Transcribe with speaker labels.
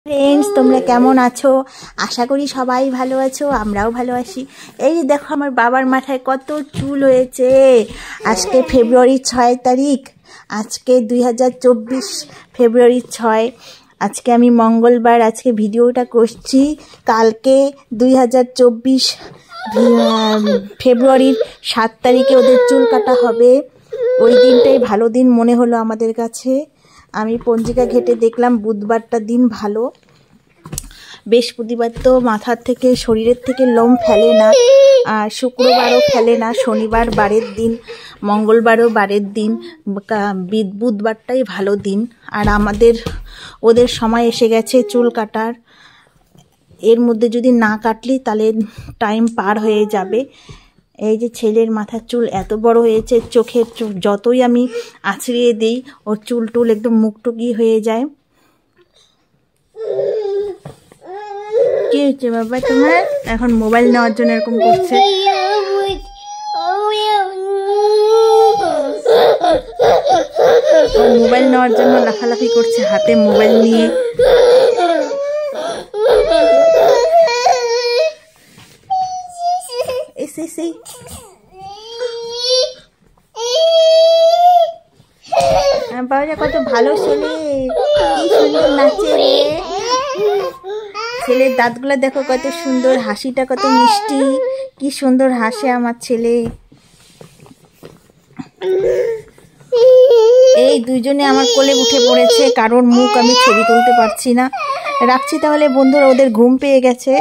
Speaker 1: Friends, তোমরা কেমন আছো? আশা করি সবাই ভালো আছো, আমরাও ভালো আছি। এই দেখো আমার বাবার মাথায় কত চুল হয়েছে। আজকে ফেব্রুয়ারি 6 তারিখ, আজকে 2024 ফেব্রুয়ারি 6। আজকে আমি মঙ্গলবার আজকে ভিডিওটা করছি। কালকে 2024 ফেব্রুয়ারির 7 তারিখে ওদের চুল কাটা হবে। ওই দিনটাই ভালো দিন মনে হলো আমাদের কাছে। আমি পঞ্জিকা ঘেটে দেখলাম বুধবারটা দিন ভালো। বৃহস্পতিবার তো মাথার থেকে শরীরের থেকে লোম ফেলে না, আর শুক্রবারও ফেলে না, শনিবার বারের দিন, মঙ্গলবারও বারের দিন, বুধবারটাই ভালো দিন। আর ওদের সময় এসে গেছে চুল কাটার। এর মধ্যে যদি না কাটলি তাহলে টাইম পার হয়ে যাবে। এই যে ছেলের মাথার চুল এত বড় হয়েছে, চোখের যতই আমি আছড়িয়ে দিই ওর চুল টুল একদম মুখটুকি হয়ে যায়। কি হচ্ছে বাবা তোমার? এখন মোবাইল নেওয়ার জন্য এরকম করছে। মোবাইল নেওয়ার জন্য লাফালাফি করছে, হাতে মোবাইল নিয়ে। বাবা কত ভালো ছেলে, কি সুন্দর নাচে রে। ছেলের দাঁতগুলো দেখো কত সুন্দর, হাসিটা কত মিষ্টি, কি সুন্দর হাসে আমার ছেলে। এই দুইজনে আমার কোলে উঠে পড়েছে, কারোর মুখ আমি ছবি তুলতে পারছি না। রাখছি তাহলে বন্ধুরা, ওদের ঘুম পেয়ে গেছে।